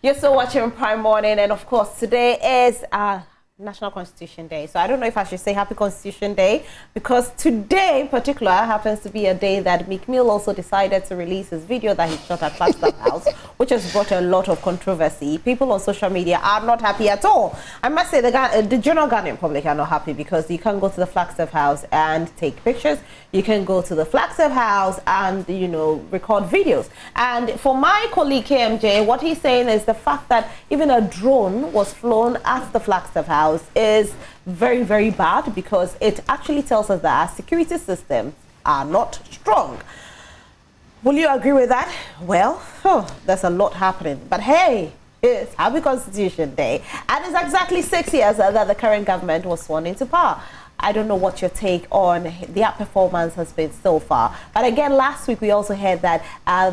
You're still watching Prime Morning, and of course, today is National Constitution Day. So I don't know if I should say Happy Constitution Day, because today in particular happens to be a day that Meek Mill also decided to release his video that he shot at Flagstaff House, which has brought a lot of controversy. People on social media are not happy at all. I must say the general Ghanaian public are not happy, because you can go to the Flagstaff House and take pictures. You can go to the Flagstaff House and, you know, record videos. And for my colleague KMJ, what he's saying is the fact that even a drone was flown at the Flagstaff House is very, very bad, because it actually tells us that our security systems are not strong. Will you agree with that? Well, there's a lot happening. But hey, it's Happy Constitution Day, and it's exactly 6 years that the current government was sworn into power. I don't know what your take on their performance has been so far. But again, last week we also heard that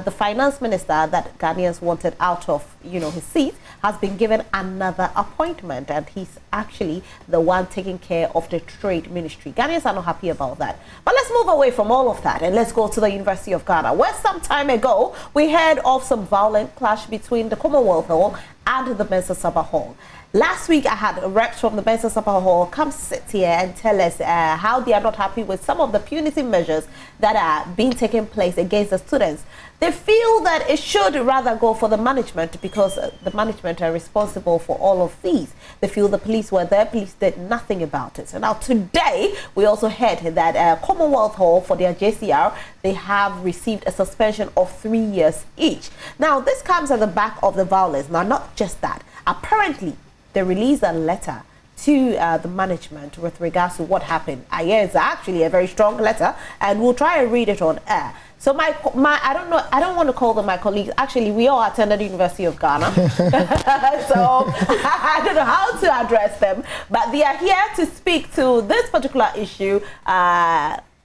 the finance minister that Ghanaians wanted out of, you know, his seat has been given another appointment, and he's actually the one taking care of the trade ministry. Ghanaians are not happy about that. But let's move away from all of that and let's go to the University of Ghana, where some time ago we heard of some violent clash between the Commonwealth Hall and the Mensa Saba Hall. Last week, I had reps from the Mensa Saba Hall come sit here and tell us how they are not happy with some of the punitive measures that are being taken place against the students. They feel that it should rather go for the management, because the management are responsible for all of these. They feel the police were there, police did nothing about it. So now today, we also heard that Commonwealth Hall, for their JCR, they have received a suspension of 3 years each. Now, this comes at the back of the violence. Now, not just that. Apparently, they released a letter to the management with regards to what happened. It's actually a very strong letter, and we'll try and read it on air. So my I don't want to call them my colleagues. Actually, we all attended the University of Ghana. So I don't know how to address them, but they are here to speak to this particular issue.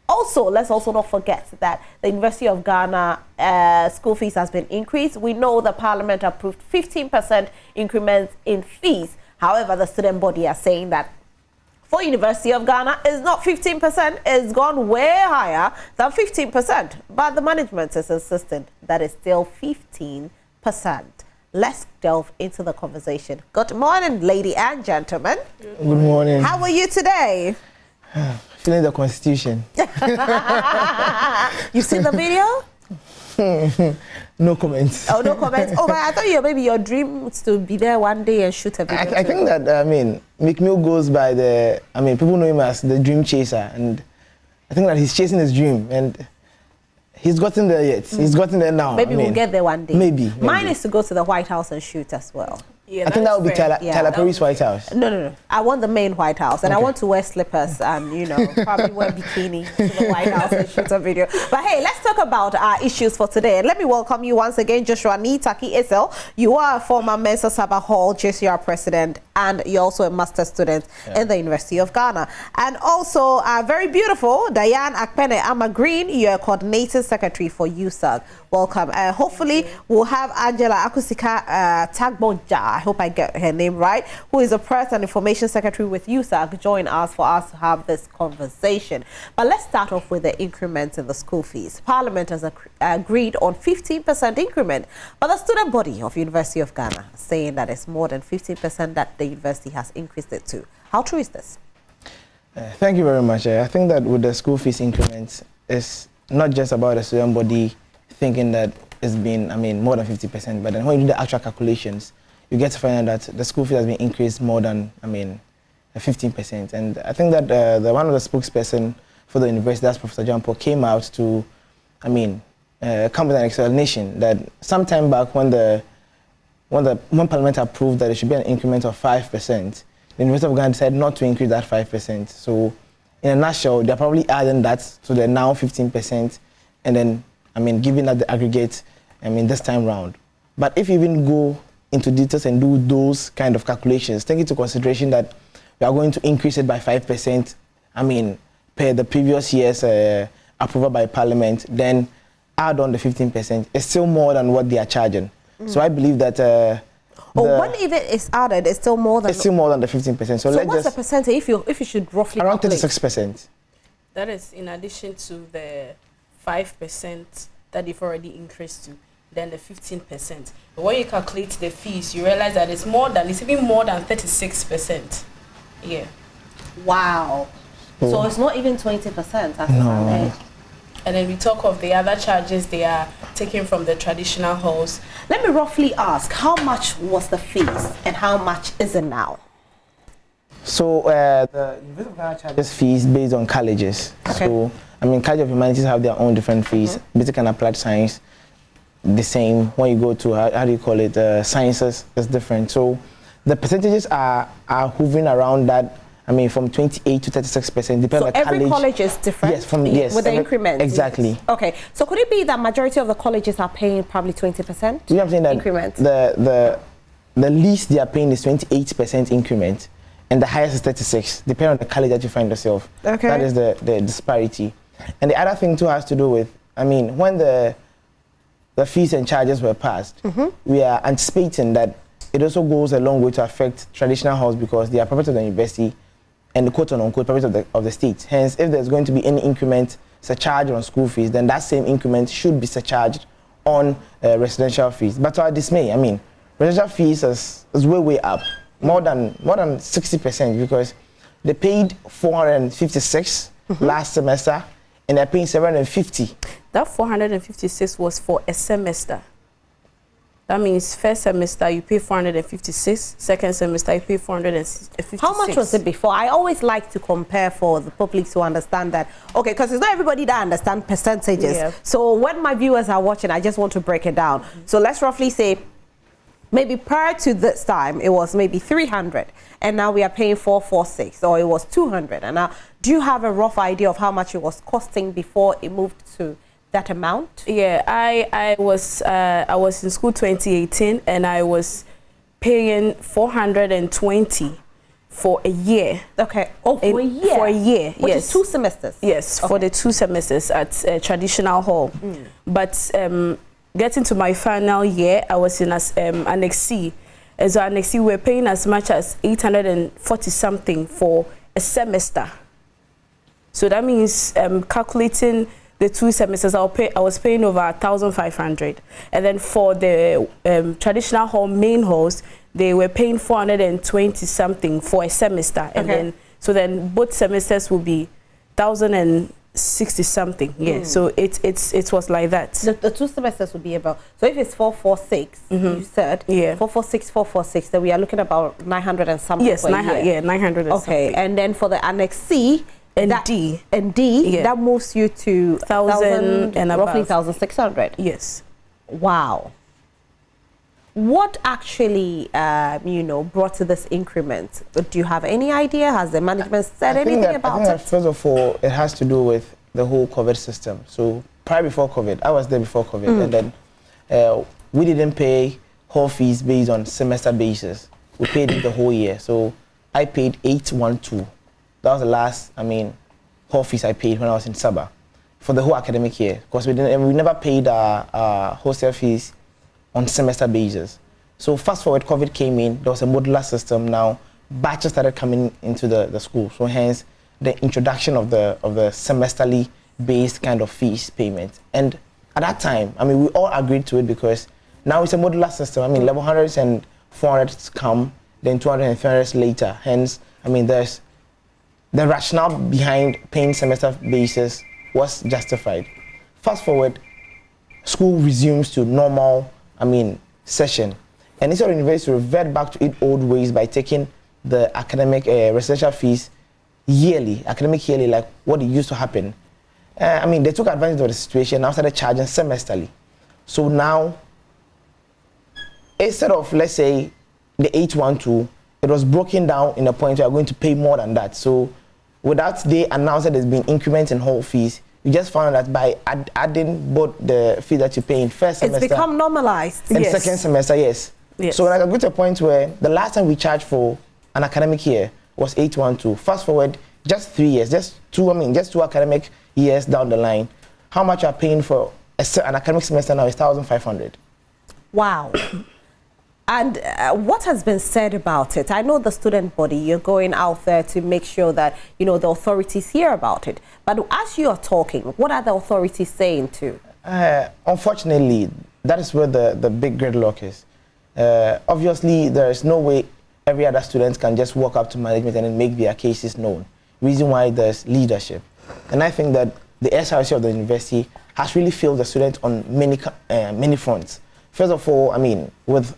Also, let's also not forget that the University of Ghana school fees has been increased. We know the Parliament approved 15% increments in fees. However, the student body are saying that for University of Ghana, it's not 15%, it's gone way higher than 15%. But the management is insistent that it's still 15%. Let's delve into the conversation. Good morning, ladies and gentlemen. Good morning. How are you today? Feeling the Constitution. You've seen the video? No comments. Oh, no comments. Oh, but I thought maybe your dream was to be there one day and shoot a video. I think that, Meek Mill goes by people know him as the dream chaser, and I think that he's chasing his dream, and he's gotten there yet. He's gotten there now. Maybe we'll get there one day. Maybe. Mine is to go to the White House and shoot as well. Yeah, I think that would be Tyler Perry's White House. No. I want the main White House, and I want to wear slippers and, you know, probably wear bikini to the White House and shoot a video. But hey, let's talk about our issues for today. And let me welcome you once again, Joshua Nitaki Isel. You are a former Mensa Saba Hall JCR president, and you're also a master's student in the University of Ghana. And also, very beautiful, Diane Akpene Ama Green, you're a coordinating secretary for USAG. Welcome. Hopefully, we'll have Angela Akusika Tagbonja, I hope I get her name right, who is a press and information secretary with USAG, join us for us to have this conversation. But let's start off with the increments in the school fees. Parliament has agreed on 15% increment, but the student body of University of Ghana is saying that it's more than 15% that the university has increased it to. How true is this? Thank you very much. I think that with the school fees increments, it's not just about the student body thinking that it's been, more than 50%, but then when you do the actual calculations, you get to find out that the school fee has been increased more than, 15%. And I think that one of the spokesperson for the university, that's Professor John Paul, came out to, come with an explanation that sometime back when Parliament approved that there should be an increment of 5%, the University of Ghana decided not to increase that 5%. So in a nutshell, they're probably adding that to the now 15%, and then, giving that the aggregate, this time round. But if you even go into details and do those kind of calculations, take into consideration that we are going to increase it by 5%, per the previous year's approval by Parliament, then add on the 15%, it's still more than what they are charging. So I believe that when even it's added, it's still more than... It's still more than the 15%. So what's the percentage if you should roughly around calculate? 36%. That is in addition to the 5% that they've already increased to. than the 15%. But when you calculate the fees, you realize that it's even more than 36%. Yeah. Wow. Oh. So it's not even 20%. No. And then we talk of the other charges they are taking from the traditional halls. Let me roughly ask, how much was the fees and how much is it now? So the University of Ghana charges fees based on colleges. Okay. So I mean, College of Humanities have their own different fees. Basic and applied science, the same. When you go to how do you call it? Sciences, it's different. So the percentages are hovering around that. I mean, from 28 to 36%, depending on the college. Every college is different. Yes, with the increment. Exactly. Okay, so could it be that majority of the colleges are paying probably 20%? You know what I'm saying? That increment. The least they are paying is 28% increment, and the highest is 36, depending on the college that you find yourself. Okay. That is the disparity. And the other thing too has to do with, I mean, when the fees and charges were passed, we are anticipating that it also goes a long way to affect traditional halls because they are property of the university and the quote-unquote property of the state. Hence, if there's going to be any increment surcharged on school fees, then that same increment should be surcharged on residential fees. But to our dismay, I mean, residential fees is way up, more than 60%, because they paid 456 last semester, and they're paying 750. That 456 was for a semester. That means first semester you pay 456, second semester you pay 456. How much was it before? I always like to compare for the public to understand that. Okay, because it's not everybody that understands percentages. Yeah. So when my viewers are watching, I just want to break it down. So let's roughly say, maybe prior to this time, it was maybe 300, and now we are paying 446, or it was 200. And now, do you have a rough idea of how much it was costing before it moved to that amount? Yeah, I was in school 2018, and I was paying 420 for a year. Okay. Oh, for a year. For a year, which yes. is 2 semesters. Yes, okay. For the 2 semesters at traditional hall. But getting to my final year, I was in Annex C. And so Annex C, we were paying as much as 840 something for a semester. So that means calculating the 2 semesters, I was paying over 1,500. And then for the traditional hall, main halls, they were paying 420 something for a semester. And then both semesters will be 1,060 something. Yeah. So it was like that. The 2 semesters would be about, so if it's 446, you said, 446, then we are looking about 900 and something. Yes, 900 and okay, something. and then for the Annex C, and D, that moves you to 1,000 and roughly above. 1,600. Yes. Wow. What actually, brought to this increment? Do you have any idea? Has the management said anything about it? First of all, it has to do with the whole COVID system. So prior before COVID, I was there before COVID, and then we didn't pay hall fees based on semester basis. We paid it the whole year. So I paid 812. That was the last, hall fees I paid when I was in Sabah for the whole academic year. Because we never paid hostel fees on semester basis. So fast forward, COVID came in, there was a modular system. Now batches started coming into the school. So hence the introduction of the semesterly based kind of fees payment. And at that time, we all agreed to it because now it's a modular system. Level 100s and 400s come, then 200 and 300s later. Hence, there's the rationale behind paying semester basis was justified. Fast forward, school resumes to normal, session. And instead of the university to revert back to its old ways by taking the academic residential fees academic yearly, like what it used to happen. They took advantage of the situation, now started charging semesterly. So now, instead of, let's say, the 812, it was broken down in a point where you're going to pay more than that. So without they announced that there's been increments in hall fees, you just found that by adding both the fee that you pay in first semester, it's become normalized. And second semester, yes. So when I got to a point where the last time we charged for an academic year was 812. Fast forward just 3 years, just two academic years down the line, how much you're paying for an academic semester now is 1,500. Wow. And what has been said about it? I know the student body, you're going out there to make sure that, the authorities hear about it. But as you are talking, what are the authorities saying too? Unfortunately, that is where the big gridlock is. Obviously, there is no way every other student can just walk up to management and then make their cases known. Reason why there's leadership. And I think that the SRC of the university has really failed the students on many fronts. First of all, I mean, with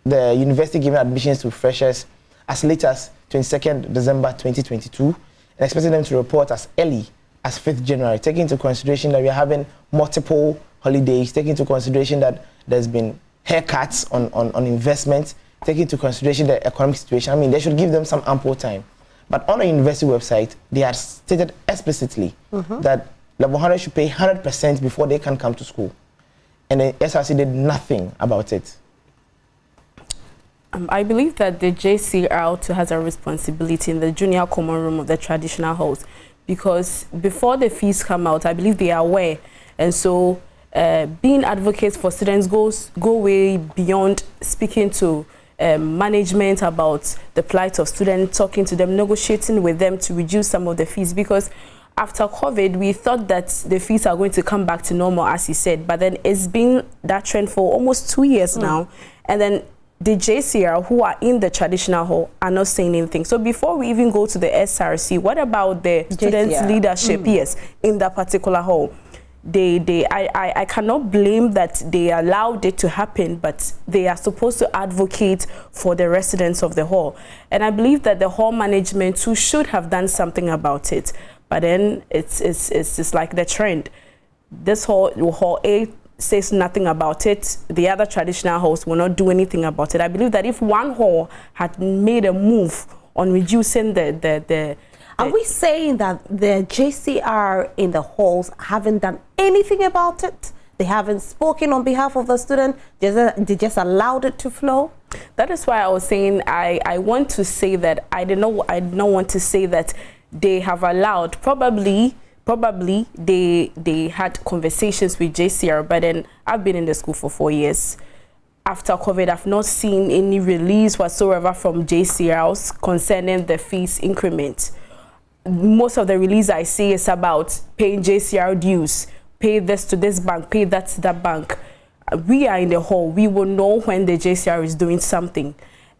the university giving admissions to freshers as late as 22nd December 2022, and expecting them to report as early as 5th January, taking into consideration that we are having multiple holidays, taking into consideration that there's been haircuts on investment, taking into consideration the economic situation. I mean, they should give them some ample time. But on the university website, they had stated explicitly that level 100 should pay 100% before they can come to school. And the SRC did nothing about it. I believe that the JCR also has a responsibility in the junior common room of the traditional halls, because before the fees come out, I believe they are aware. And so being advocates for students go way beyond speaking to management about the plight of students, talking to them, negotiating with them to reduce some of the fees, because after COVID, we thought that the fees are going to come back to normal, as he said, but then it's been that trend for almost 2 years now. And then the JCR, who are in the traditional hall, are not saying anything. So before we even go to the SRC, what about the students' leadership, yes, in that particular hall? I cannot blame that they allowed it to happen, but they are supposed to advocate for the residents of the hall. And I believe that the hall management too should have done something about it. But then it's just like the trend. This hall A says nothing about it. The other traditional halls will not do anything about it. I believe that if one hall had made a move on reducing the are we saying that the JCR in the halls haven't done anything about it? They haven't spoken on behalf of the student? They just allowed it to flow? That is why I was saying I want to say that I don't want to say that they have allowed. Probably they had conversations with JCR, but then I've been in the school for 4 years. After COVID, I've not seen any release whatsoever from JCRs concerning the fees increment. Most of the release I see is about paying JCR dues, pay this to this bank, pay that to that bank. We are in the hall. We will know when the JCR is doing something.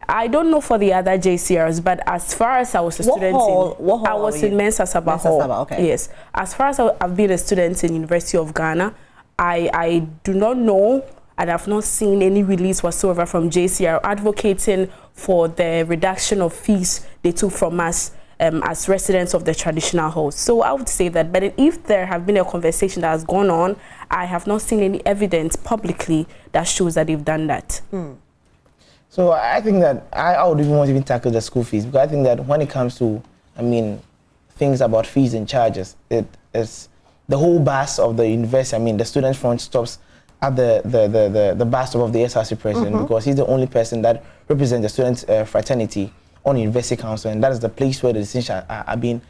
I don't know for the other JCRs, but as far as I was a student I was in Mensa Saba Hall. Okay. Yes. As far as I've been a student in University of Ghana, I do not know, and I've not seen any release whatsoever from JCR advocating for the reduction of fees they took from us as residents of the traditional halls. So I would say that, but if there have been a conversation that has gone on, I have not seen any evidence publicly that shows that they've done that. So I think that I would even want to even tackle the school fees, because I think that when it comes to, I mean, things about fees and charges, it is the whole bus of the university. I mean, the student front stops at the bus of the SRC president, because he's the only person that represents the student fraternity on the university council, and that is the place where the decisions are being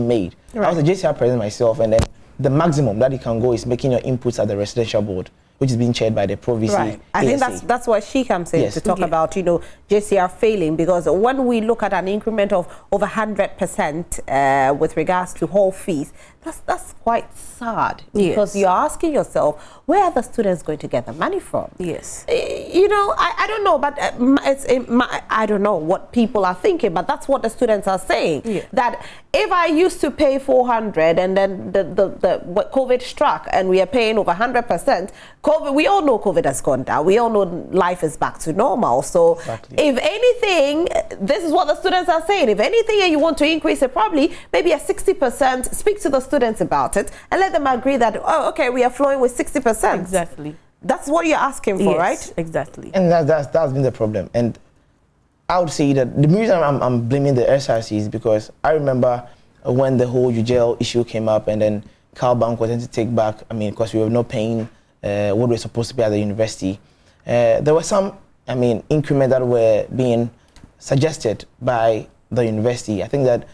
made. Right. I was a JCR president myself, and then the maximum that you can go is making your inputs at the residential board, which is being chaired by the Pro-VC. Right. I think that's why she comes in to talk about, you know, JCR failing, because when we look at an increment of over 100% with regards to hall fees, that's quite sad, because you're asking yourself, where are the students going to get the money from? Yes. You know, I don't know, but I don't know what people are thinking, but that's what the students are saying. Yeah. That if I used to pay 400 and then what COVID struck and we are paying over 100%, COVID, we all know COVID has gone down. We all know life is back to normal. So if anything, this is what the students are saying. If anything, and you want to increase it, probably maybe a 60%, speak to the students about it and let them agree that, oh, okay, we are flowing with 60%. Exactly. That's what you're asking for, right? Exactly. And that's been the problem. And I would say that the reason I'm blaming the SRC is because I remember when the whole UGL issue came up, and then Cal Bank was going to take back, I mean, because we were not paying what we're supposed to pay at the university. There were some, I mean, increment that were being suggested by the university. I think that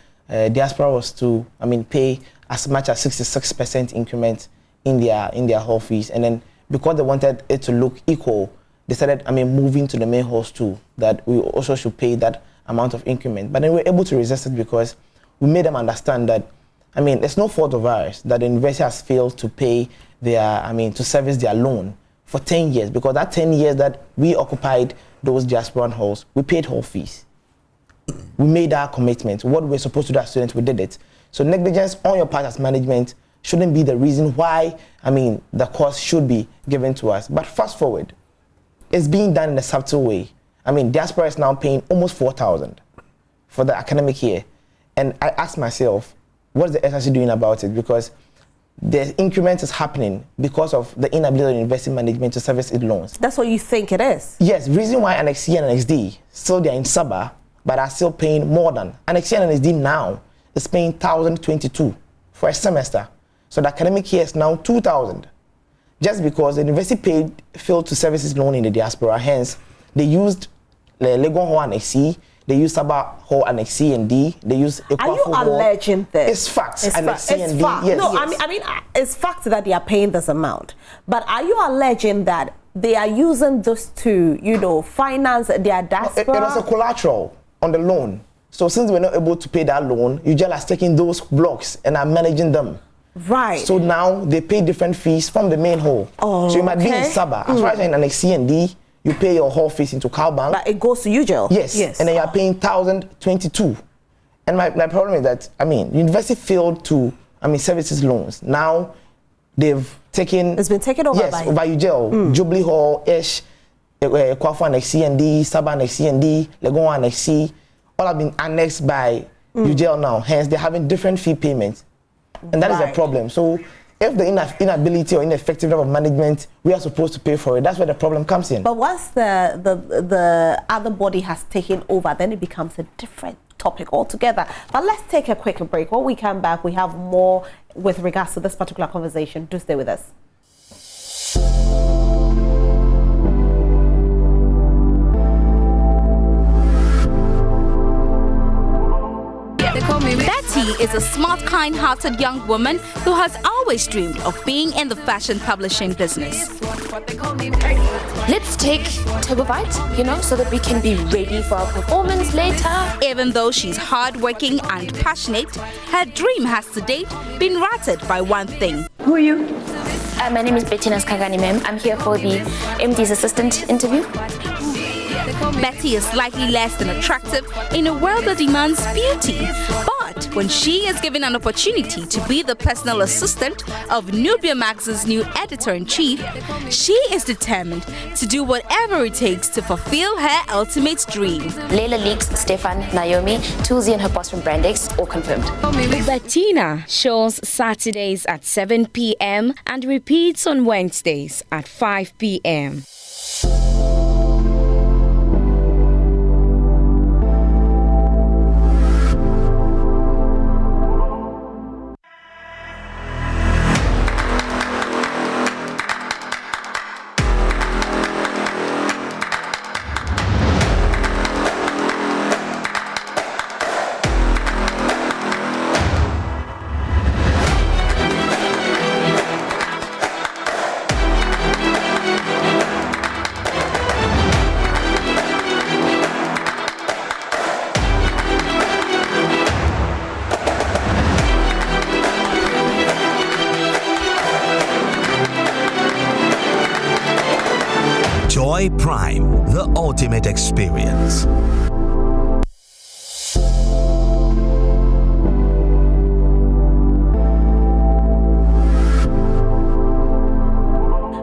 diaspora was to, I mean, pay as much as 66% increment in their hall fees, and then because they wanted it to look equal, they started, I mean, moving to the main halls too, that we also should pay that amount of increment. But then we were able to resist it because we made them understand that, I mean, it's no fault of ours that the university has failed to pay their, I mean, to service their loan for 10 years, because that 10 years that we occupied those diasporan halls, we paid hall fees. We made our commitment. What we're supposed to do as students, we did it. So negligence on your part as management shouldn't be the reason why, the cost should be given to us. But fast forward, it's being done in a subtle way. Diaspora is now paying almost 4,000 for the academic year. And I asked myself, what's the SRC doing about it? Because the increment is happening because of the inability of university management to service its loans. That's what you think it is? Yes, reason why NXC and NXD, still they're in Sabah, but are still paying more than. NXC and NXD now is paying 1,022 for a semester. So the academic year is now 2,000. Just because the university failed to service its loan in the diaspora, hence they used Legon Hall NXC, they use Sabah Hall NXC and D, they use Equafo Are you alleging this? It's facts. It's NXC and D. fact. Yes, no, yes. It's fact that they are paying this amount. But are you alleging that they are using this to, finance their diaspora? It was a collateral on the loan. So since we're not able to pay that loan, you just are taking those blocks and are managing them. Right. So now they pay different fees from the main hall. Oh, so you might be in Sabah. As far as in NXC and D, you pay your hall fees into Cowbank. But it goes to UGEL. Yes. And then you're paying 1,022. And my problem is that, university failed to, services loans. Now they've taken... It's been taken over by UGEL, Jubilee Hall, Ish, Equafo NXC and D, Sabah NXC and D, Legon NXC, all have been annexed by UGEL now. Hence, they're having different fee payments. And that is a problem. So if the inability or ineffectiveness of management, we are supposed to pay for it. That's where the problem comes in. But once the other body has taken over, then it becomes a different topic altogether. But let's take a quick break. When we come back, we have more with regards to this particular conversation. Do stay with us. Betty is a smart, kind-hearted young woman who has always dreamed of being in the fashion publishing business. Let's take Turbovite, so that we can be ready for our performance later. Even though she's hardworking and passionate, her dream has to date been rattled by one thing. Who are you? My name is Bettina Skagani, ma'am. I'm here for the MD's assistant interview. Betty is slightly less than attractive in a world that demands beauty. But when she is given an opportunity to be the personal assistant of Nubia Max's new editor-in-chief, she is determined to do whatever it takes to fulfill her ultimate dream. Layla Leaks, Stefan, Naomi, Tuzi and her boss from Brandex, all confirmed. Bettina shows Saturdays at 7 p.m. and repeats on Wednesdays at 5 p.m. Joy Prime, the ultimate experience.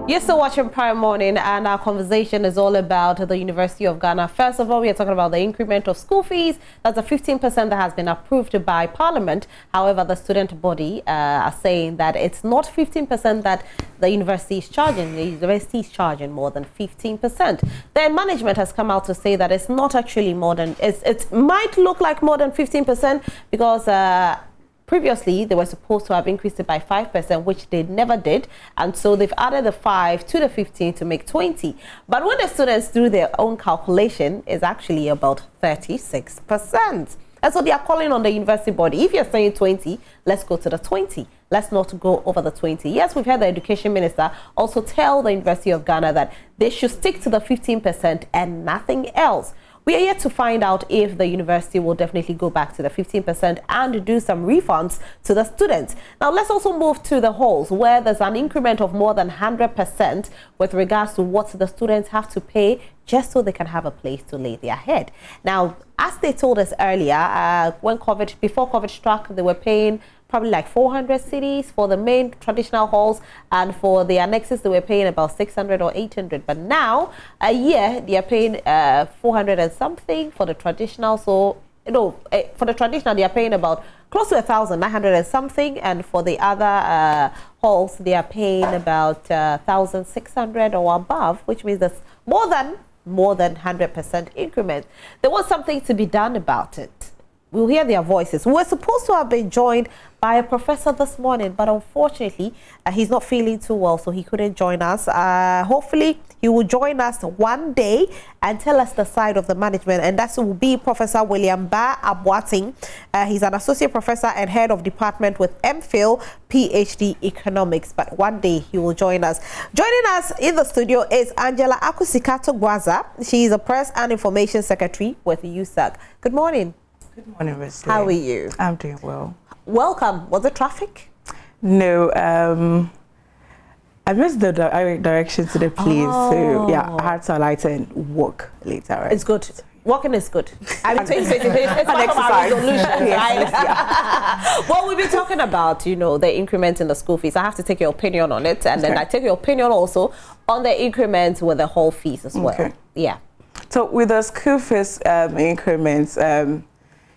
You're still watching Prime Morning, and our conversation is all about the University of Ghana. First of all, we are talking about the increment of school fees. That's a 15% that has been approved by Parliament. However, the student body are saying that it's not 15% that the university is charging. The university is charging more than 15%. Then management has come out to say that it's not actually more than, it might look like more than 15% because previously, they were supposed to have increased it by 5%, which they never did. And so they've added the 5 to the 15 to make 20. But when the students do their own calculation, it's actually about 36%. And so they are calling on the university body. If you're saying 20, let's go to the 20. Let's not go over the 20. Yes, we've heard the education minister also tell the University of Ghana that they should stick to the 15% and nothing else. We are yet to find out if the university will definitely go back to the 15% and do some refunds to the students. Now, let's also move to the halls, where there's an increment of more than 100% with regards to what the students have to pay just so they can have a place to lay their head. Now, as they told us earlier, before COVID struck, they were paying probably like 400 cedis for the main traditional halls, and for the annexes they were paying about 600 or 800. But now, a year, they are paying 400 and something for the traditional. So, for the traditional, they are paying about close to 1,900 and something, and for the other halls, they are paying about 1,600 or above, which means that's more than 100% increment. There was something to be done about it. We'll hear their voices. We were supposed to have been joined by a professor this morning, but unfortunately, he's not feeling too well, so he couldn't join us. Hopefully, he will join us one day and tell us the side of the management, and that will be Professor William Ba Aboating. He's an associate professor and head of department with MPhil, PhD Economics, but one day he will join us. Joining us in the studio is Angela Akusikato Gwaza. She is a press and information secretary with USAG. Good morning. Good morning, Wesley. How are you? I'm doing well. Welcome. Was it traffic? No, I missed the direction to the place, so yeah, I had to alight and walk later. Right? It's good. Walking is good. I mean, it's part of our resolution, right? Well, we've been talking about, the increment in the school fees. I have to take your opinion on it, and then I take your opinion also on the increment with the whole fees as well. Okay. Yeah. So with the school fees increments,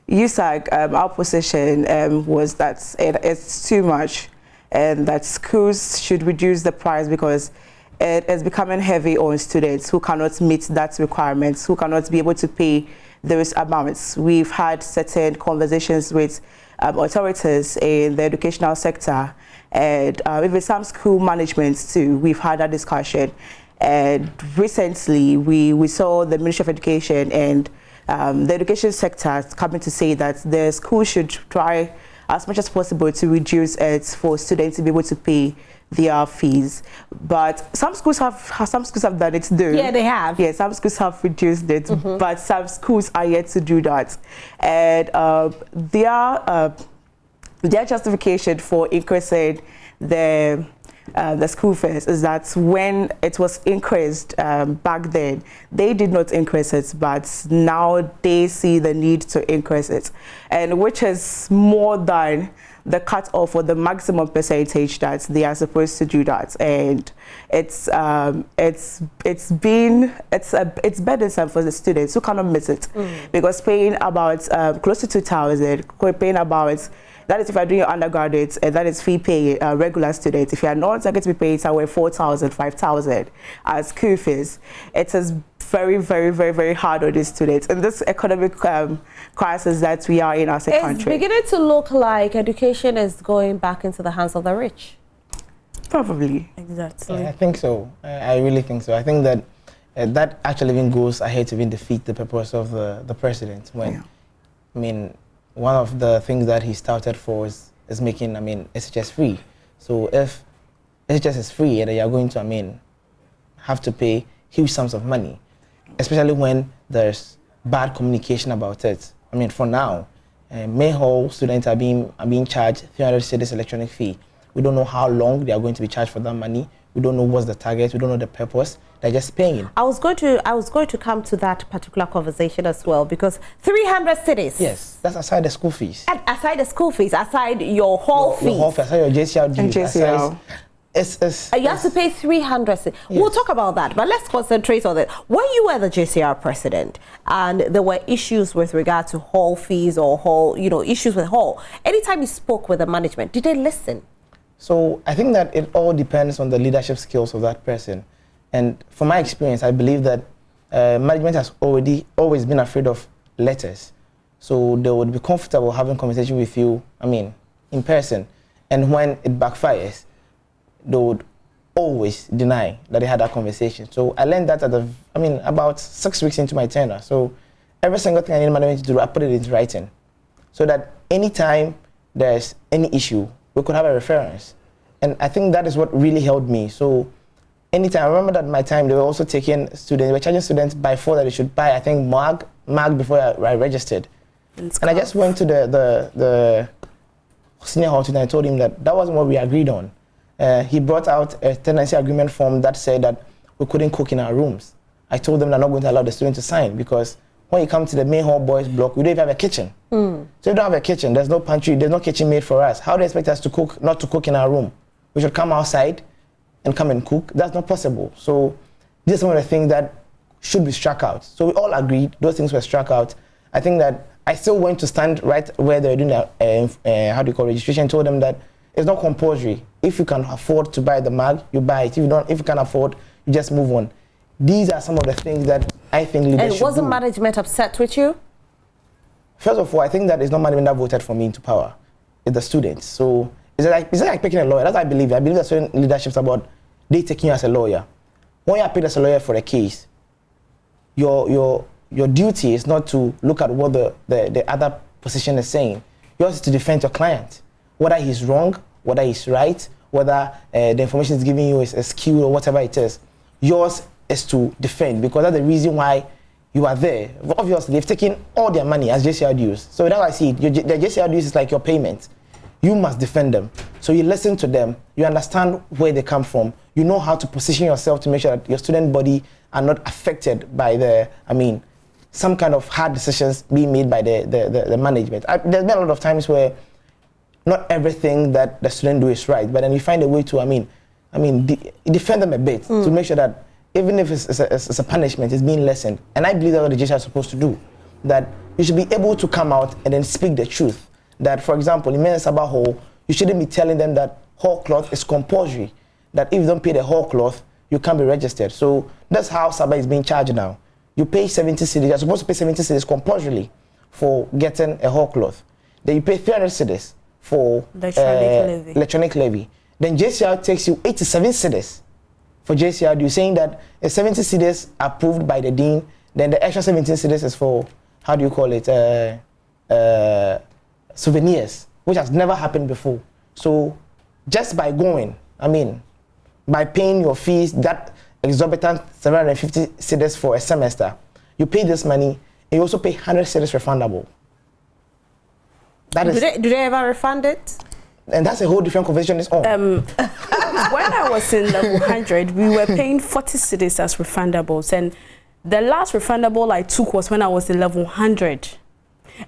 USAG, our position was that it's too much, and that schools should reduce the price because it is becoming heavy on students who cannot meet that requirements, who cannot be able to pay those amounts. We've had certain conversations with authorities in the educational sector, and even some school managements too. We've had a discussion, and recently we saw the Ministry of Education and the education sector coming to say that the school should try as much as possible to reduce it for students to be able to pay their fees. But some schools have done it too. Yeah, they have. Yeah, some schools have reduced it, but some schools are yet to do that. And their justification for increasing the school fees is that when it was increased back then, they did not increase it, but now they see the need to increase it, and which is more than the cut-off or the maximum percentage that they are supposed to do that. And it's burdensome for the students who cannot miss it, because paying about close to 2,000, paying about, that is if you're doing your undergraduate, and that is fee pay regular students. If you are not, I get to be paid somewhere 4,000, 5,000 as school fees. It is very, very, very, very hard on these students in this economic crisis that we are in as a country. It's beginning to look like education is going back into the hands of the rich. Probably. Exactly. Yeah, I think so. I really think so. I think that that actually even goes ahead to even defeat the purpose of the president. When, I mean, one of the things that he started for is making, SHS free. So if SHS is free, and you're going to, have to pay huge sums of money, especially when there's bad communication about it. For now, May Hall students are being charged 300 cedis electronic fee. We don't know how long they are going to be charged for that money. We don't know what's the target. We don't know the purpose. They're just paying. I was going to come to that particular conversation as well, because 300 cedis. Yes, that's aside the school fees. And aside the school fees, aside your hall fees. Your hall fees, aside your JCR dues. You have to pay 300 cedis. Yes. We'll talk about that, but let's concentrate on it. When you were the JCR president and there were issues with regard to hall fees or hall, issues with hall, anytime you spoke with the management, did they listen? So I think that it all depends on the leadership skills of that person. And from my experience, I believe that management has always been afraid of letters. So they would be comfortable having conversation with you, in person. And when it backfires, they would always deny that they had that conversation. So I learned that about 6 weeks into my tenure. So every single thing I need management to do, I put it into writing. So that anytime there's any issue, we could have a reference. And I think that is what really helped me. So anytime, I remember that my time, they were also taking students, they were charging students by 4 that they should buy, I think, mag before I registered. And I just went to the senior hall and I told him that wasn't what we agreed on. He brought out a tenancy agreement form that said that we couldn't cook in our rooms. I told them they're not going to allow the students to sign because when you come to the main hall boys block, we don't even have a kitchen. So if you don't have a kitchen, there's no pantry, there's no kitchen made for us. How do you expect us to cook, not to cook in our room? We should come outside and come and cook. That's not possible. So these are some of the things that should be struck out. So we all agreed, those things were struck out. I think that I still went to stand right where they were doing the registration and told them that it's not compulsory. If you can afford to buy the mag, you buy it. If you can't afford, you just move on. These are some of the things that I think leaders should do. And wasn't management upset with you? First of all, I think that it's not management that voted for me into power. It's the students. So it's like picking a lawyer. That's what I believe. I believe that student leadership is about they taking you as a lawyer. When you are paid as a lawyer for a case, your duty is not to look at what the other position is saying. Yours is to defend your client. Whether he's wrong, whether he's right, whether the information is giving you is skewed or whatever it is. Yours is to defend because that's the reason why you are there. Obviously, they've taken all their money as JCR dues. So that's how I see it. The JCR dues is like your payment. You must defend them. So you listen to them. You understand where they come from. You know how to position yourself to make sure that your student body are not affected by some kind of hard decisions being made by the management. There's been a lot of times where not everything that the student do is right, but then you find a way to, defend them a bit to make sure that even if it's a punishment, it's being lessened. And I believe that's what the JCR is supposed to do. That you should be able to come out and then speak the truth. That, for example, in Mensa Sabah Hall, you shouldn't be telling them that hall cloth is compulsory. That if you don't pay the hall cloth, you can't be registered. So that's how Sabah is being charged now. You pay 70 cedis, you're supposed to pay 70 cedis compulsorily for getting a hall cloth. Then you pay 300 cedis for electronic levy. Then JCR takes you 87 cedis for JCR due, saying that 70 cedis approved by the dean, then the extra 17 cedis is for, souvenirs, which has never happened before. So just by going, by paying your fees, that exorbitant 750 cedis for a semester, you pay this money, and you also pay 100 cedis refundable. Do they ever refund it? And that's a whole different conversation it's on. When I was in level 100, we were paying 40 cedis as refundables, and the last refundable I took was when I was in level 100.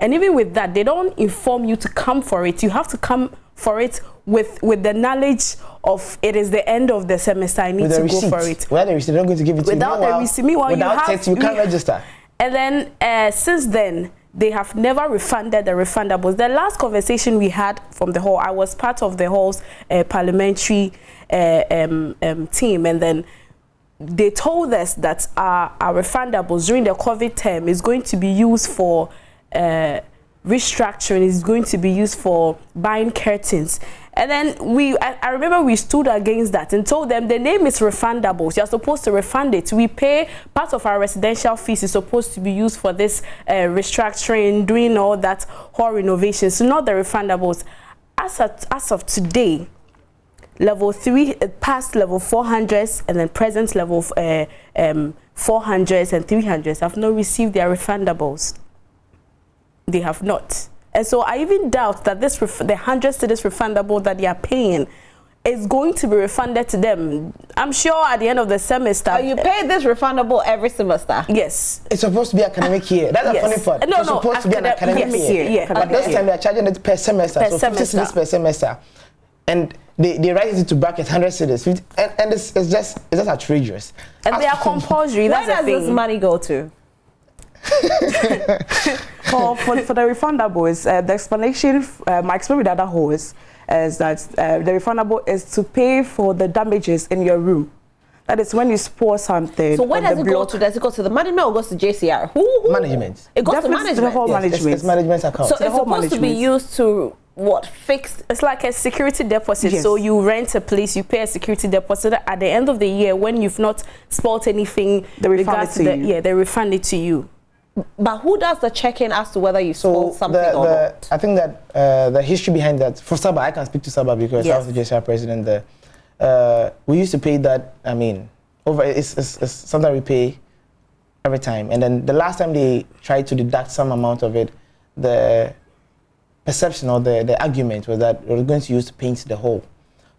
And even with that, they don't inform you to come for it. You have to come for it with the knowledge of it is the end of the semester. I need to go for it. Without the receipt, they're not going to give it to you. Without the receipt, meanwhile, you can't register. And then since then, they have never refunded the refundables. The last conversation we had from the hall, I was part of the hall's parliamentary team, and then they told us that our refundables during the COVID term is going to be used for restructuring, is going to be used for buying curtains. And then I remember we stood against that and told them the name is refundables. You're supposed to refund it. We pay part of our residential fees is supposed to be used for this restructuring, doing all that hall renovations, so not the refundables. As of today, level 3 past level 400s and then present level 400s and 300s have not received their refundables. They have not. And so I even doubt that the 100 cedis refundable that they are paying is going to be refunded to them. I'm sure at the end of the semester. You pay this refundable every semester? Yes. It's supposed to be academic year. That's the funny part. No, it's supposed to be an academic year. Yeah. But this time they're charging it per semester. So 50 cedis per semester. And they write it into brackets 100 cedis. And it's just outrageous. And they are compulsory. Where does this money go to? for the refundables, the explanation, my experience with other halls is that the refundable is to pay for the damages in your room. That is when you spoil something. So where does it go to? Does it go to the management or goes to JCR? Who? Management. It goes to management. To the whole management. It's management's account. So it's supposed to be used to what? Fix? It's like a security deposit. Yes. So you rent a place, you pay a security deposit. At the end of the year, when you've not spoiled anything, they refund it to you. Yeah, they refund it to you. But who does the check-in as to whether you sold something or not? I think that the history behind that, for Sabah, I can speak to Sabah because I was the JCR president there. We used to pay that, it's something we pay every time. And then the last time they tried to deduct some amount of it, the perception or the argument was that they were going to use to paint the hole.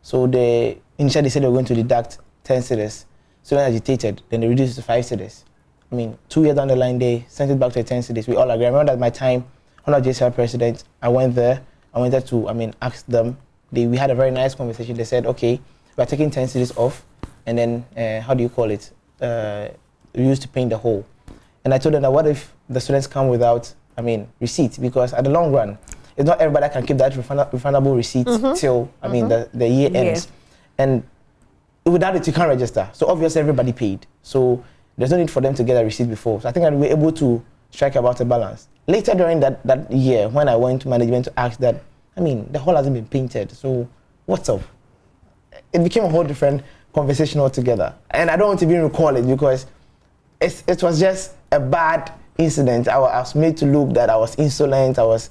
So initially they said they were going to deduct 10 cedis. Students agitated, then they reduced it to 5 cedis. I mean, 2 years down the line, they sent it back to 10 cedis. We all agree. I remember that my time, under JCR president, I went there. I wanted to, ask them. We had a very nice conversation. They said, okay, we're taking 10 cedis off, and then, how do you call it? We used to paint the hole. And I told them that what if the students come without, receipts? Because at the long run, it's not everybody that can keep that refundable receipt till, the year ends. And without it, you can't register. So obviously everybody paid. So there's no need for them to get a receipt before. So I think that we were able to strike about a balance. Later during that year, when I went to management to ask that, the hall hasn't been painted, so what's up? It became a whole different conversation altogether. And I don't want to even recall it because it was just a bad incident. I was made to look that I was insolent, I was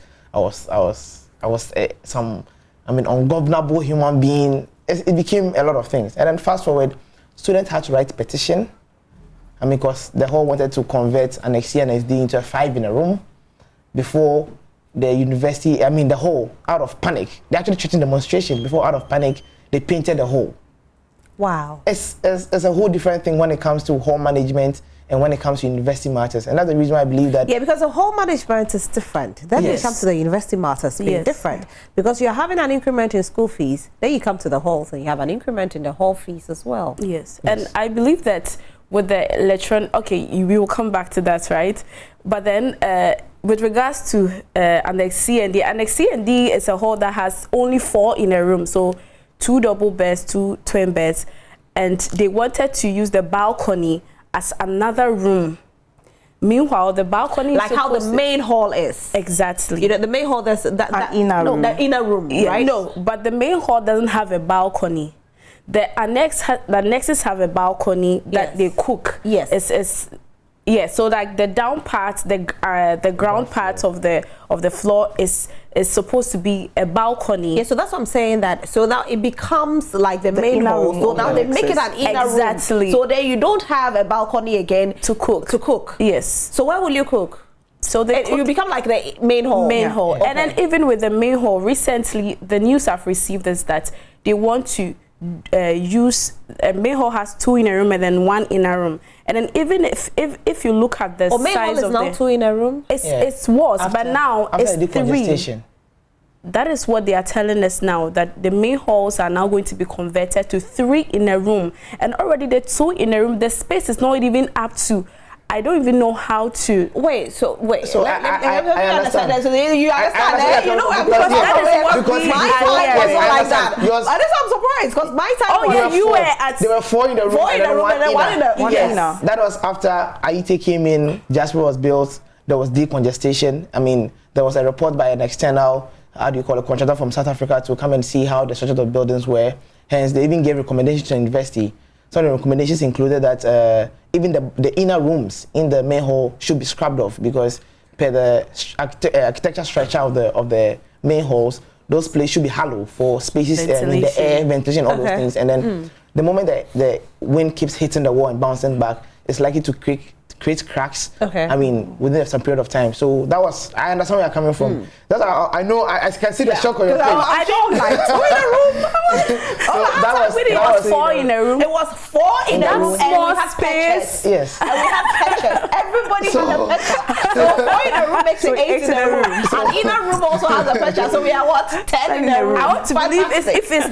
some ungovernable human being. It became a lot of things. And then fast forward, students had to write petition. Because the hall wanted to convert Annex C and SD into a 5 in a room before the university, the hall, out of panic. They actually threatened demonstration before, out of panic, they painted the hall. Wow. It's a whole different thing when it comes to hall management and when it comes to university matters. And that's the reason why I believe that... Yeah, because the hall management is different. Then you come to the university matters being different. Because you're having an increment in school fees, then you come to the halls and you have an increment in the hall fees as well. Yes. And I believe that with the electron, we will come back to that, right? But then with regards to Annex C and D, Annex C and D is a hall that has only 4 in a room, so 2 double beds, 2 twin beds, and they wanted to use the balcony as another room. Meanwhile, the balcony like how the main hall is. Exactly. The main hall, there's that inner room. The inner room, right? No, but the main hall doesn't have a balcony. The annexes have a balcony that they cook. Yes. So like the down part, the ground part of the floor is supposed to be a balcony. Yeah, so that's what I'm saying, that so now it becomes like the main hall. So now they make it an inner room. So then you don't have a balcony again to cook. Yes. So where will you cook? So you become like the main hall. Hall. Okay. And then even with the main hall, recently the news I've received is that they want to use main hall has 2 in a room and then 1 in a room, and then even if you look at the main hall size is of now 2 in a room. It was, but now it's 3. That is what they are telling us now, that the main halls are now going to be converted to 3 in a room, and already the 2 in a room, the space is not even up to. I don't even know how to... Wait. So I understand that. So you understand that? You know, because my time was not like that. That's why I'm surprised, because my time there were 4 in the room. 4 in the room and then 1 in the... Yes. That was after Aite came in, Jasper was built, there was decongestion. There was a report by an external, contractor from South Africa to come and see how the structure of buildings were. Hence, they even gave recommendations to the university. Some of the recommendations included that even the inner rooms in the main hall should be scrubbed off, because per the architecture structure of the main halls, those places should be hollow for spaces, the air, ventilation, all those things. And then the moment that the wind keeps hitting the wall and bouncing back, it's likely to create cracks. Within some period of time. So that was, I understand where you're coming from. That's I know, I can see the shock on your face. I don't like 2 in a room. It was 4 in a room. It was 4 in a room, and we had space. Yes. And we had pictures. Everybody had a picture. So 4 in a room makes it 8 in a room. And inner room also has a picture. So we are what? 10 in a room. I want to believe if it's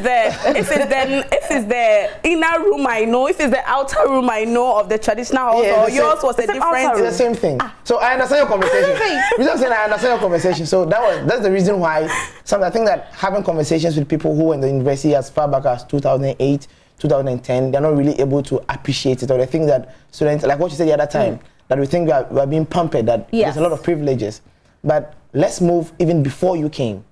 the inner room I know, if it's the outer room I know of the traditional house, or yours was a different. It's the same thing. So I understand your conversation. I understand your conversation. So that's the reason why I think that having conversations with people who were in the university as far back as 2008, 2010, they're not really able to appreciate it, or they think that students, like what you said the other time, that we think we are being pampered, that there's a lot of privileges. But let's move even before you came.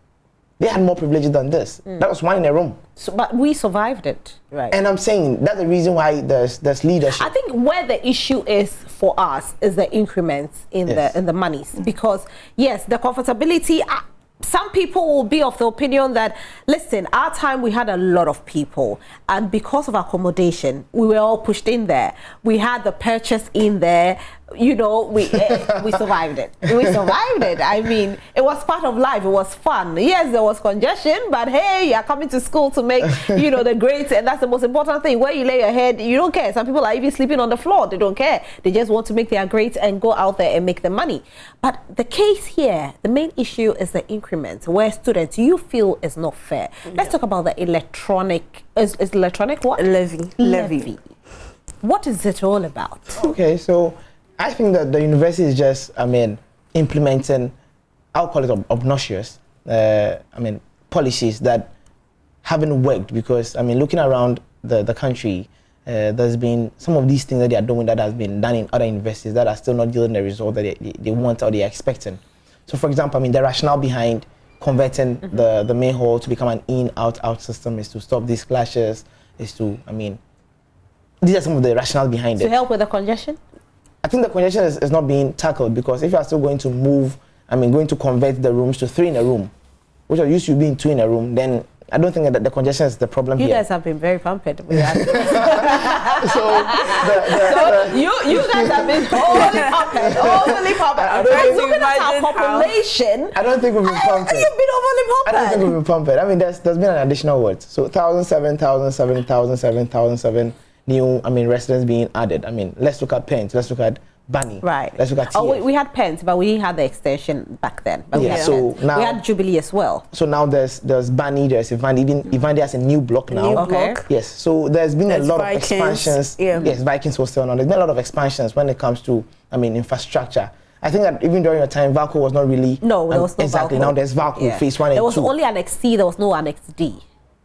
They had more privileges than this. That was 1 in a room. But we survived it, right? And I'm saying that's the reason why there's leadership. I think where the issue is for us is the increments in the monies, because yes, the comfortability. some people will be of the opinion that, listen, our time we had a lot of people, and because of accommodation, we were all pushed in there. We had the purchase in there. You know, we survived it. We survived it. I mean, it was part of life. It was fun. Yes, there was congestion, but hey, you're coming to school to make, you know, the grades, and that's the most important thing. Where you lay your head, you don't care. Some people are even sleeping on the floor. They don't care. They just want to make their grades and go out there and make the money. But the case here, the main issue is the increment, where students, you feel is not fair. Let's talk about the electronic, is electronic what? Levy. What is it all about? Okay, so I think that the university is just, implementing, I'll call it obnoxious, policies that haven't worked because, looking around the country, there's been some of these things that they are doing that has been done in other universities that are still not yielding the result that they want or they are expecting. So, for example, the rationale behind converting the main hall to become an in-out-out system is to stop these clashes, is to, these are some of the rationale behind it. To help with the congestion? I think the congestion is not being tackled because if you are still going to move, going to convert the rooms to 3 in a room, which are used to being 2 in a room, then I don't think that the congestion is the problem here. You guys have been very pampered with that. You guys have been overly pampered. Looking at our population, I don't think we've been pampered. You've been overly pampered. I don't think we've been pampered. there's been an additional word. So 1,007, 1,007, 1,007, 1,007 new, residents being added. Let's look at Pence. Let's look at Bunny. Right. Let's look at TF. Oh, we had Pence, but we had the extension back then. But yeah, so now we had Jubilee as well. So now there's Bunny, there's Ivandi. Ivandi has a new block now. New block. Yes. So there's been a lot Vikings. of expansions. Yeah. Yes, Vikings was still on. There's been a lot of expansions when it comes to, infrastructure. I think that even during your time, Valco was not really. No, there was no exactly. Valco. Now there's Valco, phase 1 and 2. There was only Annex C, there was no Annex D.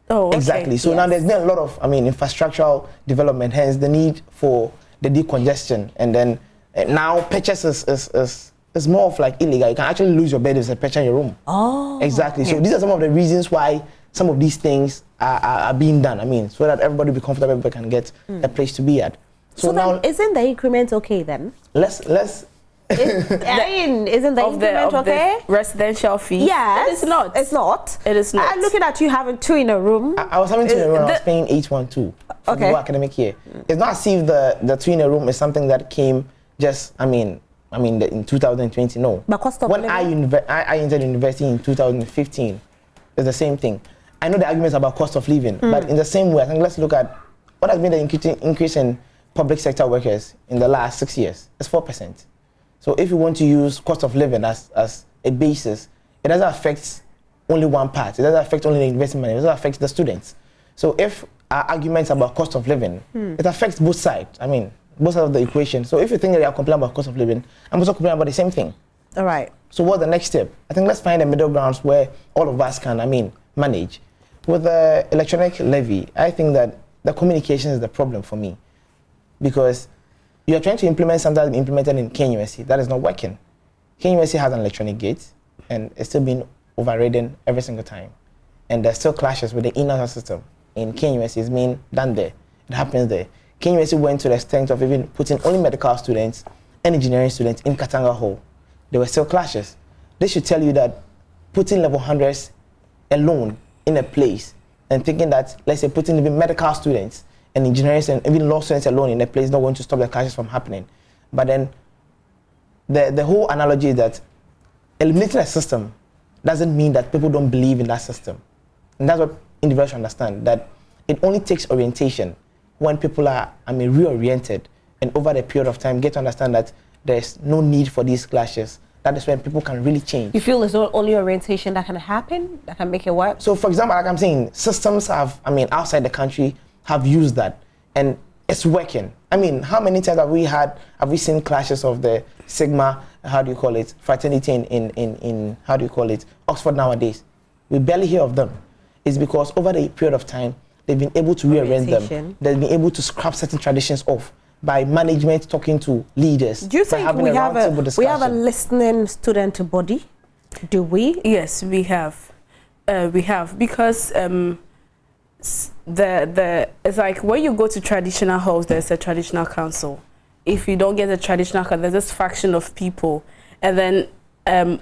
Oh, okay. Exactly. So now there's been a lot of, infrastructural development, hence the need for the decongestion. And then now purchase is more of like illegal. You can actually lose your bed if there's a purchase in your room. Oh. Exactly. So these are some of the reasons why some of these things are being done. So that everybody be comfortable, everybody can get a place to be at. So now, then, isn't the increment okay then? Let's. Isn't the increment okay? The residential fee? Yes. It's not. It's not. It is not. I'm looking at you having 2 in a room. I was having 2 in a room. I was paying 812 for the whole academic year. It's not as if the 2 in a room is something that came just. In 2020. No. But cost of when living? I entered university in 2015, it's the same thing. I know the arguments about cost of living, but in the same way, I think let's look at what has been the increase in public sector workers in the last 6 years. It's 4%. So if you want to use cost of living as a basis, it doesn't affect only one part. It doesn't affect only the investment money. It doesn't affect the students. So if our arguments about cost of living, it affects both sides. Both sides of the equation. So if you think that you are complaining about cost of living, I'm also complaining about the same thing. All right. So what's the next step? I think let's find a middle grounds where all of us can, manage. With the electronic levy, I think that the communication is the problem for me. Because you're trying to implement something that's been implemented in KNUST that is not working. KNUST has an electronic gate, and it's still being overridden every single time. And there's still clashes with the inner system. In KNUST, it's being done there. It happens there. KNUST went to the extent of even putting only medical students and engineering students in Katanga Hall. There were still clashes. This should tell you that putting level 100s alone in a place and thinking that, let's say, putting even medical students and engineering and even law students alone in a place is not going to stop the clashes from happening. But then the whole analogy is that eliminating a system doesn't mean that people don't believe in that system. And that's what individuals should understand, that it only takes orientation when people are reoriented and over the period of time get to understand that there's no need for these clashes. That is when people can really change. You feel there's not only orientation that can happen, that can make it work? So for example, like I'm saying, systems have, outside the country have used that and it's working. How many times have we seen clashes of the Sigma, fraternity in Oxford nowadays? We barely hear of them. It's because over the period of time, they've been able to rearrange them. They've been able to scrap certain traditions off by management talking to leaders. Do you think we have a listening student body? Do we? Yes, we have. Because it's like when you go to traditional halls, there's a traditional council. If you don't get a traditional council, there's this faction of people, and then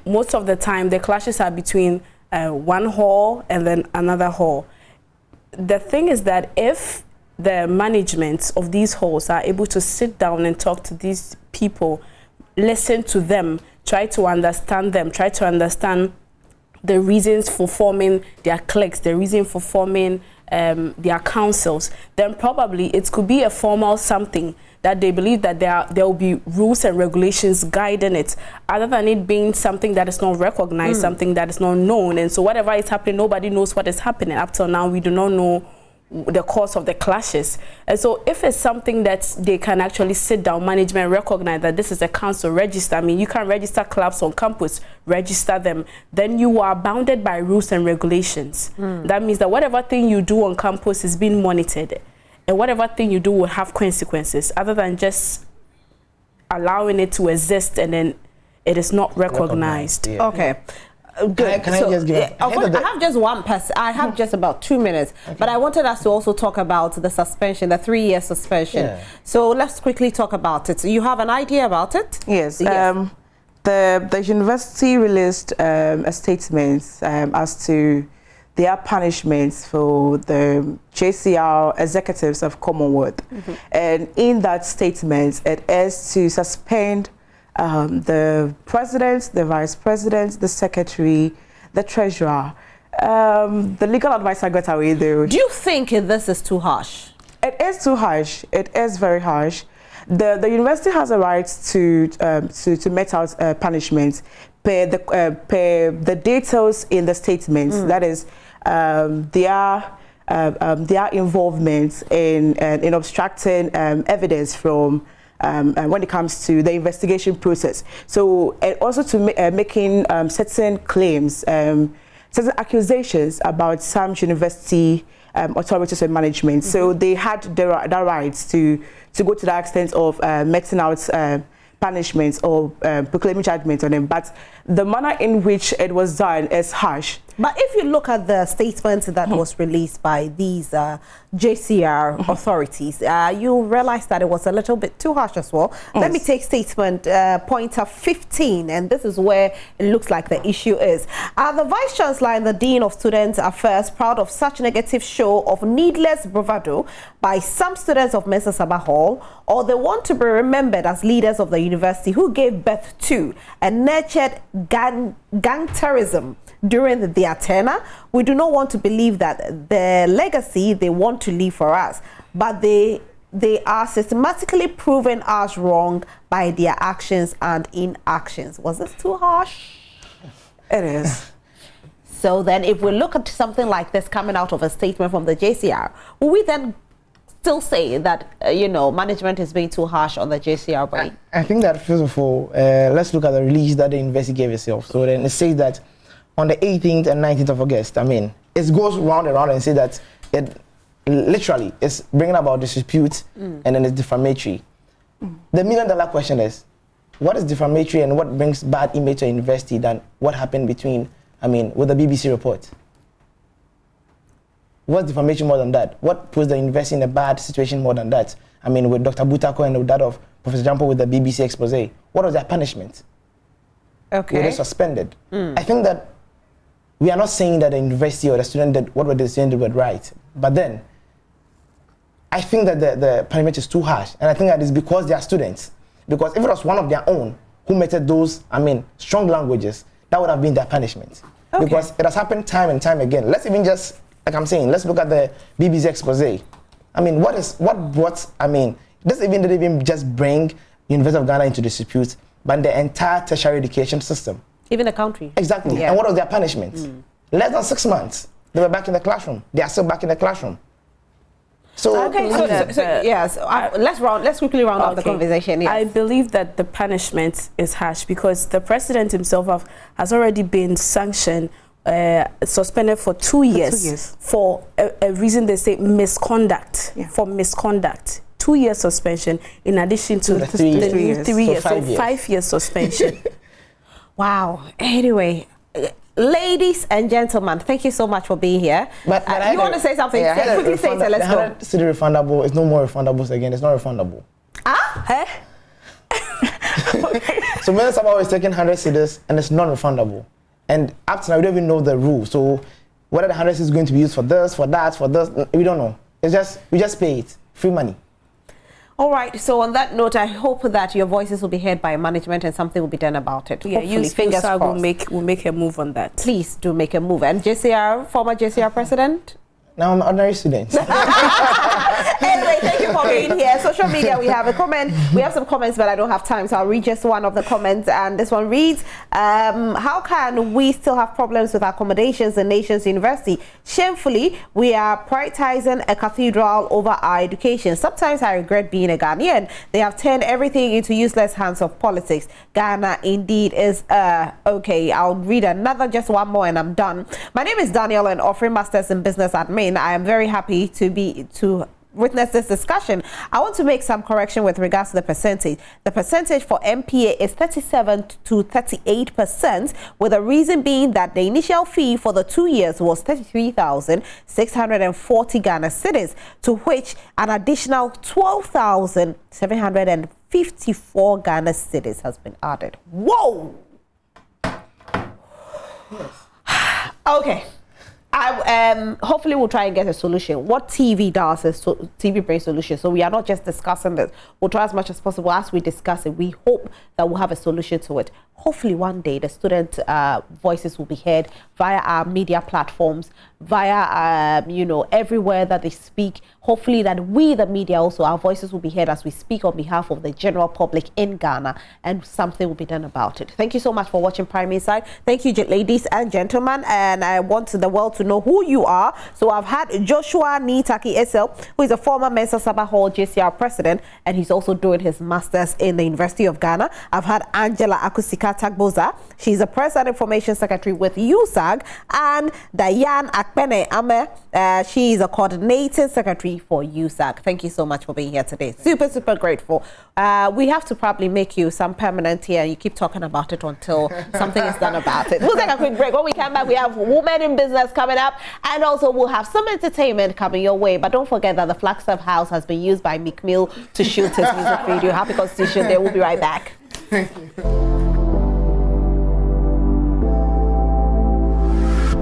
most of the time the clashes are between one hall and then another hall. The thing is that if the management of these halls are able to sit down and talk to these people, listen to them, try to understand them, try to understand the reasons for forming their cliques, the reason for forming their councils, then probably it could be a formal something that they believe that there will be rules and regulations guiding it, other than it being something that is not recognized, something that is not known. And so whatever is happening, nobody knows what is happening. Up till now, we do not know the cause of the clashes. And so if it's something that they can actually sit down, management recognize that this is a council register. I mean, you can register clubs on campus, register them, then you are bounded by rules and regulations. That means that whatever thing you do on campus is being monitored, and whatever thing you do will have consequences, other than just allowing it to exist and then it is not recognized. Yeah. Okay. Good. Can I just give I have just one person. I have just about 2 minutes, but I wanted us to also talk about the suspension, the 3-year suspension. Yeah. So let's quickly talk about it. You have an idea about it? Yes. The university released a statement as to their punishments for the JCR executives of Commonwealth. And in that statement, it is to suspend the president, the vice president, the secretary, the treasurer. The legal advisor got away though. Do you think this is too harsh? It is too harsh. It is very harsh. The university has a right to met out punishments per the details in the statements. That is their involvement in obstructing evidence from when it comes to the investigation process. So, and also to making certain claims, certain accusations about some university authorities and management. So they had the rights to go to the extent of meting out punishments or proclaiming judgment on them. But the manner in which it was done is harsh. But if you look at the statement that was released by these JCR authorities, you realize that it was a little bit too harsh as well. Yes. Let me take statement pointer 15, and this is where it looks like the issue is. The Vice Chancellor and the Dean of Student Affairs proud of such negative show of needless bravado by some students of Mensa Sabah Hall, or they want to be remembered as leaders of the university who gave birth to and nurtured gangsterism during their tenure. We do not want to believe that the legacy they want to leave for us, but they are systematically proving us wrong by their actions and inactions. Was this too harsh? It is. So then if we look at something like this coming out of a statement from the JCR, will we then still say that, management is being too harsh on the JCR brain? I think that, first of all, let's look at the release that the university gave itself. So then it says that on the 18th and 19th of August, it goes round and round and say that it literally is bringing about dispute and then it's defamatory. The million-dollar question is, what is defamatory and what brings bad image to a university than what happened between, with the BBC report? What's defamation more than that? What puts the university in a bad situation more than that? With Dr. Butako and with that of Professor Jampo with the BBC expose, what was their punishment? Okay. Were they suspended? I think that we are not saying that the university or the student did what the student did right, but then I think that the punishment is too harsh, and I think that is because they are students. Because if it was one of their own who meted those, strong languages, that would have been their punishment. Okay. Because it has happened time and time again. Let's even just, like I'm saying, let's look at the BBC expose. This didn't even just bring University of Ghana into dispute, but the entire tertiary education system. Even the country. Exactly. Yeah. And what was their punishment? Less than 6 months. They were back in the classroom. They are still back in the classroom. So, okay, let's quickly round up the conversation. Yes. I believe that the punishment is harsh because the president himself has already been sanctioned, suspended for 2 years for a reason they say misconduct, for misconduct. 2 year suspension in addition to the 3 years. So 5 years suspension. Wow. Anyway, ladies and gentlemen, thank you so much for being here. But you want to say something? Quickly say it. Let's go. The 100 refundable. It's no more refundables again. It's not refundable. Ah? So Minister Sabah is taking 100 cedis and it's non-refundable. And up to now, we don't even know the rule. So whether the 100 is going to be used for this, for that, for this, we don't know. It's just, we just pay it. Free money. All right. So on that note, I hope that your voices will be heard by management and something will be done about it. Yeah, hopefully, fingers crossed. Will make a move on that. Please do make a move. And JCR, former JCR president? Now I'm an ordinary student. Anyway, thank you for being here. Social media, we have a comment. We have some comments, but I don't have time, so I'll read just one of the comments. And this one reads, how can we still have problems with accommodations in Nations University? Shamefully, we are prioritizing a cathedral over our education. Sometimes I regret being a Ghanaian. They have turned everything into useless hands of politics. Ghana indeed is, okay, I'll read another, just one more and I'm done. My name is Daniel and offering Masters in Business Admin. I am very happy to witness this discussion. I want to make some correction with regards to the percentage. The percentage for MPA is 37 to 38%, with the reason being that the initial fee for the 2 years was 33,640 Ghana cedis, to which an additional 12,754 Ghana cedis has been added. Whoa! Yes. Okay. Hopefully we'll try and get a solution. What TV does is TV brings solution. So we are not just discussing this. We'll try as much as possible. As we discuss it, we hope that we'll have a solution to it. Hopefully one day the student voices will be heard via our media platforms, via everywhere that they speak. Hopefully that we, the media, also our voices will be heard as we speak on behalf of the general public in Ghana, and something will be done about it. Thank you so much for watching Prime Insight. Thank you, ladies and gentlemen, and I want the world to know who you are. So I've had Joshua Nitaki Esel, who is a former Mensa Sabah Hall JCR president, and he's also doing his masters in the University of Ghana. I've had Angela Akusika Tagboza. She's a press and information secretary with USAG, and Diane Akpene Ame. She is a coordinating secretary for USAG. Thank you so much for being here today. Super, super grateful. We have to probably make you some permanent here, and you keep talking about it until something is done about it. We'll take a quick break. When we come back, we have Women in Business coming up, and also we'll have some entertainment coming your way. But don't forget that the Flagstaff House has been used by Meek Mill to shoot his music video. Happy Constitution Day. We'll be right back. Thank you.